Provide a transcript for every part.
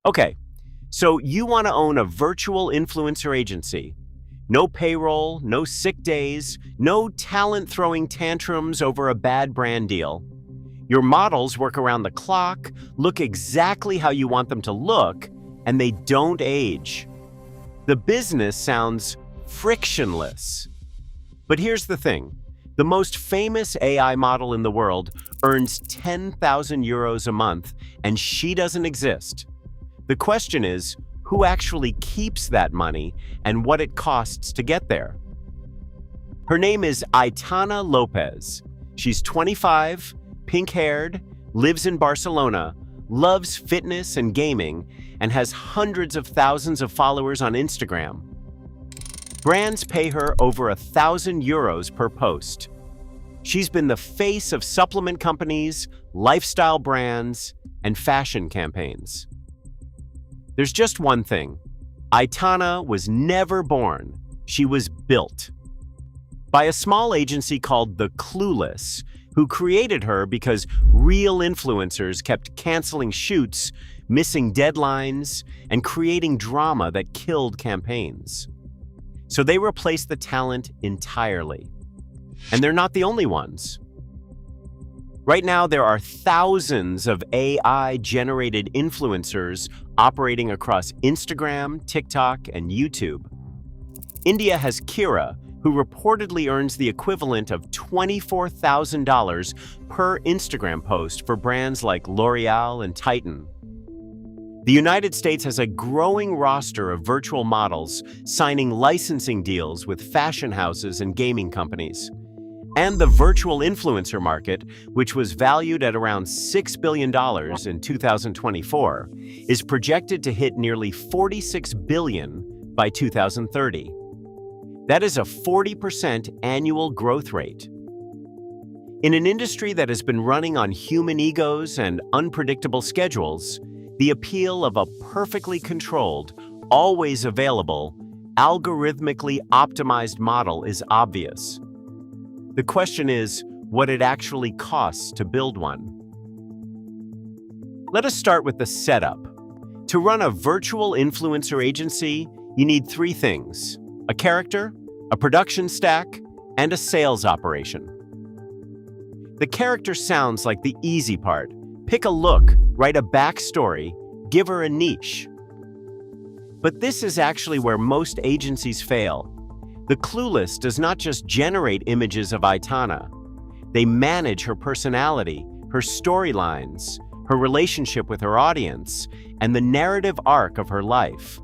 Okay, so you want to own a virtual influencer agency. No payroll, no sick days, no talent throwing tantrums over a bad brand deal. Your models work around the clock, look exactly how you want them to look, and they don't age. The business sounds frictionless. But here's the thing. The most famous AI model in the world earns 10,000 euros a month, and she doesn't exist. The question is, who actually keeps that money and what it costs to get there? Her name is Aitana Lopez. She's 25, pink-haired, lives in Barcelona, loves fitness and gaming, and has hundreds of thousands of followers on Instagram. Brands pay her over 1,000 euros per post. She's been the face of supplement companies, lifestyle brands, and fashion campaigns. There's just one thing. Aitana was never born. She was built by a small agency called the Clueless, who created her because real influencers kept canceling shoots, missing deadlines, and creating drama that killed campaigns. So they replaced the talent entirely. And they're not the only ones. Right now, there are thousands of AI-generated influencers operating across Instagram, TikTok, and YouTube. India has Kira, who reportedly earns the equivalent of $24,000 per Instagram post for brands like L'Oreal and Titan. The United States has a growing roster of virtual models signing licensing deals with fashion houses and gaming companies. And the virtual influencer market, which was valued at around $6 billion in 2024, is projected to hit nearly $46 billion by 2030. That is a 40% annual growth rate. In an industry that has been running on human egos and unpredictable schedules, the appeal of a perfectly controlled, always available, algorithmically optimized model is obvious. The question is what it actually costs to build one. Let us start with the setup. To run a virtual influencer agency, you need three things: a character, a production stack, and a sales operation. The character sounds like the easy part. Pick a look, write a backstory, give her a niche. But this is actually where most agencies fail. The Clueless does not just generate images of Aitana. They manage her personality, her storylines, her relationship with her audience, and the narrative arc of her life.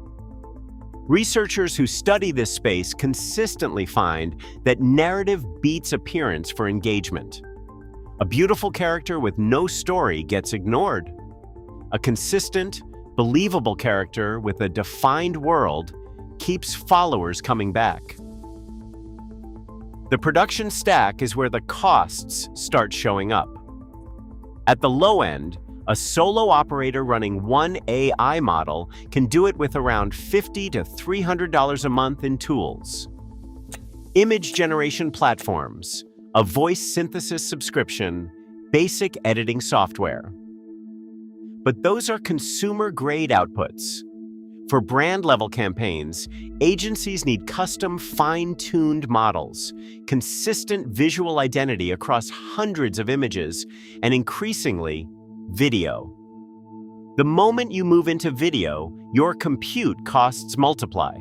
Researchers who study this space consistently find that narrative beats appearance for engagement. A beautiful character with no story gets ignored. A consistent, believable character with a defined world keeps followers coming back. The production stack is where the costs start showing up. At the low end, a solo operator running one AI model can do it with around $50 to $300 a month in tools. Image generation platforms, a voice synthesis subscription, basic editing software. But those are consumer-grade outputs. For brand-level campaigns, agencies need custom, fine-tuned models, consistent visual identity across hundreds of images, and increasingly, video. The moment you move into video, your compute costs multiply.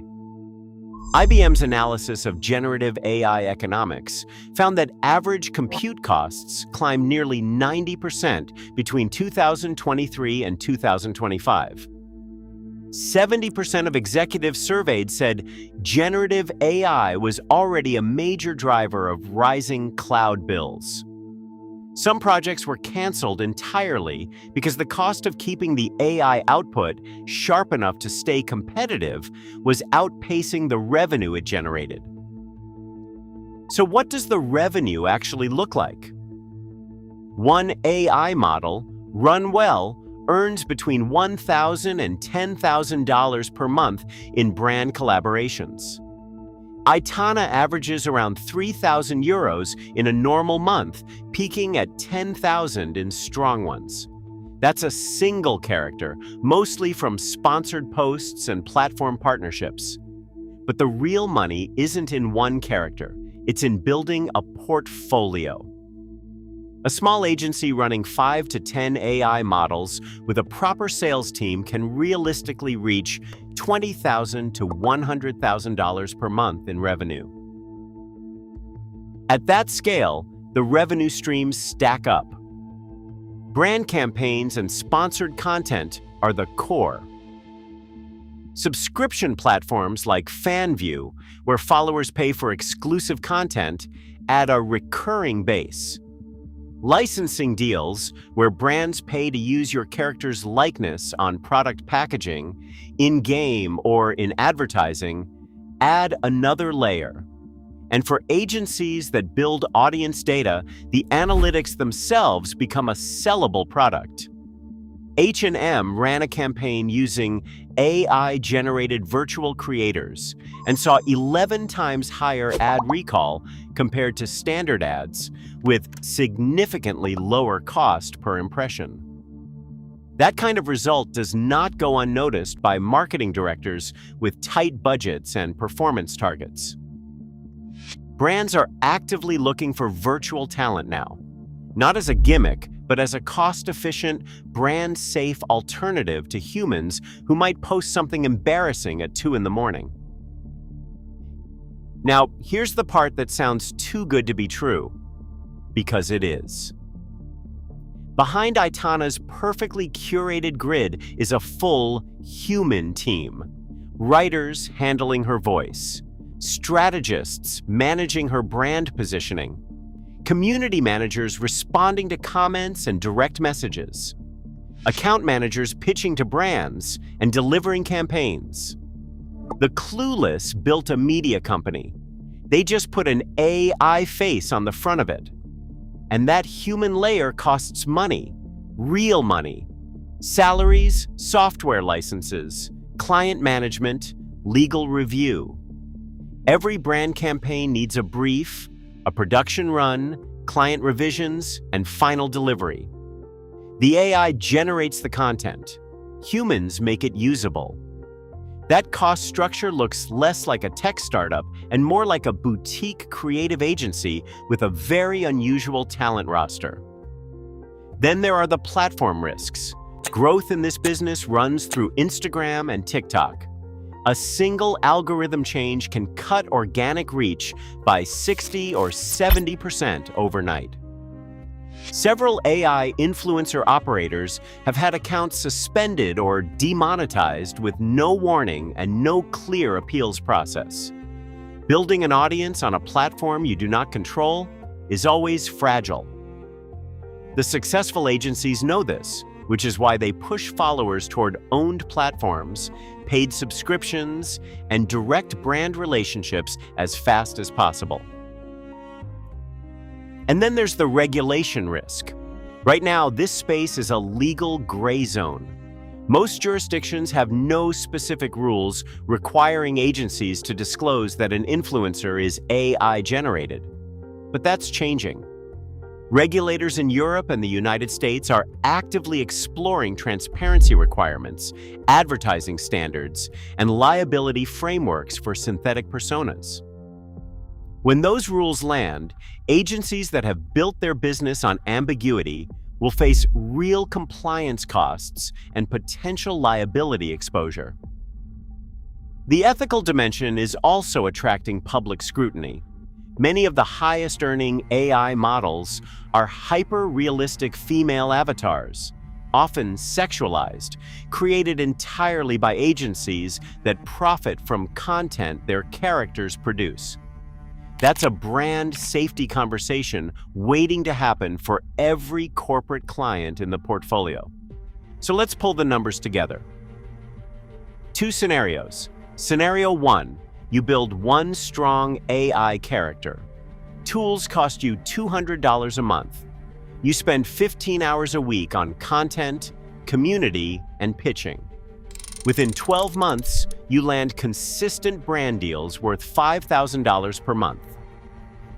IBM's analysis of generative AI economics found that average compute costs climbed nearly 90% between 2023 and 2025. 70% of executives surveyed said generative AI was already a major driver of rising cloud bills. Some projects were canceled entirely because the cost of keeping the AI output sharp enough to stay competitive was outpacing the revenue it generated. So what does the revenue actually look like? One AI model, run well, earns between $1,000 and $10,000 per month in brand collaborations. Aitana averages around 3,000 euros in a normal month, peaking at 10,000 in strong ones. That's a single character, mostly from sponsored posts and platform partnerships. But the real money isn't in one character, it's in building a portfolio. A small agency running 5 to 10 AI models with a proper sales team can realistically reach $20,000 to $100,000 per month in revenue. At that scale, the revenue streams stack up. Brand campaigns and sponsored content are the core. Subscription platforms like FanView, where followers pay for exclusive content, add a recurring base. Licensing deals, where brands pay to use your character's likeness on product packaging, in-game or in advertising, add another layer. And for agencies that build audience data, the analytics themselves become a sellable product. H&M ran a campaign using AI-generated virtual creators and saw 11 times higher ad recall compared to standard ads, with significantly lower cost per impression. That kind of result does not go unnoticed by marketing directors with tight budgets and performance targets. Brands are actively looking for virtual talent now, not as a gimmick, but as a cost-efficient, brand-safe alternative to humans who might post something embarrassing at 2 in the morning. Now, here's the part that sounds too good to be true, because it is. Behind Aitana's perfectly curated grid is a full human team. Writers handling her voice, strategists managing her brand positioning, community managers responding to comments and direct messages, account managers pitching to brands and delivering campaigns. The Clueless built a media company. They just put an AI face on the front of it. And that human layer costs money, real money. Salaries, software licenses, client management, legal review. Every brand campaign needs a brief, a production run, client revisions, and final delivery. The AI generates the content. Humans make it usable. That cost structure looks less like a tech startup and more like a boutique creative agency with a very unusual talent roster. Then there are the platform risks. Growth in this business runs through Instagram and TikTok. A single algorithm change can cut organic reach by 60 or 70% overnight. Several AI influencer operators have had accounts suspended or demonetized with no warning and no clear appeals process. Building an audience on a platform you do not control is always fragile. The successful agencies know this, which is why they push followers toward owned platforms, paid subscriptions, and direct brand relationships as fast as possible. And then there's the regulation risk. Right now, this space is a legal gray zone. Most jurisdictions have no specific rules requiring agencies to disclose that an influencer is AI-generated. But that's changing. Regulators in Europe and the United States are actively exploring transparency requirements, advertising standards, and liability frameworks for synthetic personas. When those rules land, agencies that have built their business on ambiguity will face real compliance costs and potential liability exposure. The ethical dimension is also attracting public scrutiny. Many of the highest-earning AI models are hyper-realistic female avatars, often sexualized, created entirely by agencies that profit from content their characters produce. That's a brand safety conversation waiting to happen for every corporate client in the portfolio. So let's pull the numbers together. 2 scenarios. Scenario 1, you build one strong AI character. Tools cost you $200 a month. You spend 15 hours a week on content, community, and pitching. Within 12 months, you land consistent brand deals worth $5,000 per month.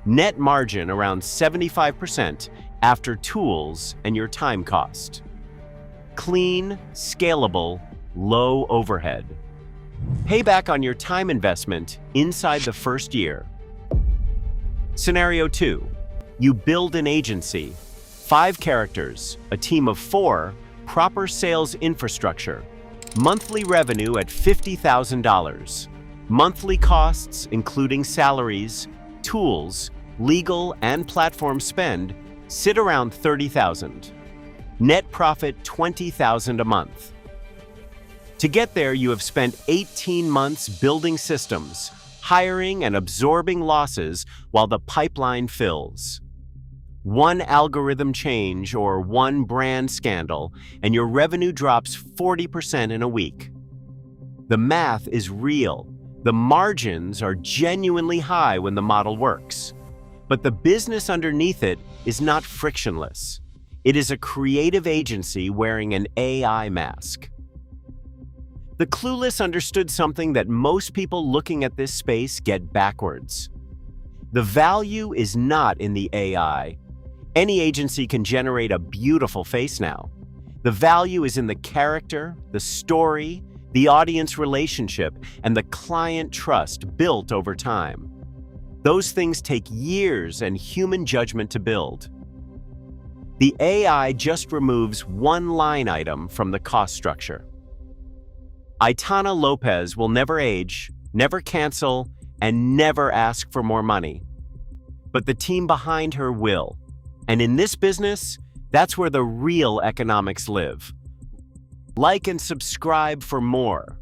Net margin around 75% after tools and your time cost. Clean, scalable, low overhead. Payback on your time investment inside the first year. Scenario 2. You build an agency. 5 characters, a team of 4, proper sales infrastructure. Monthly revenue at $50,000. Monthly costs, including salaries, tools, legal, and platform spend, sit around $30,000. Net profit $20,000 a month. To get there, you have spent 18 months building systems, hiring and absorbing losses while the pipeline fills. One algorithm change or one brand scandal, and your revenue drops 40% in a week. The math is real. The margins are genuinely high when the model works. But the business underneath it is not frictionless. It is a creative agency wearing an AI mask. The Clueless understood something that most people looking at this space get backwards. The value is not in the AI. Any agency can generate a beautiful face now. The value is in the character, the story, the audience relationship, and the client trust built over time. Those things take years and human judgment to build. The AI just removes one line item from the cost structure. Aitana Lopez will never age, never cancel, and never ask for more money. But the team behind her will. And in this business, that's where the real economics live. Like and subscribe for more.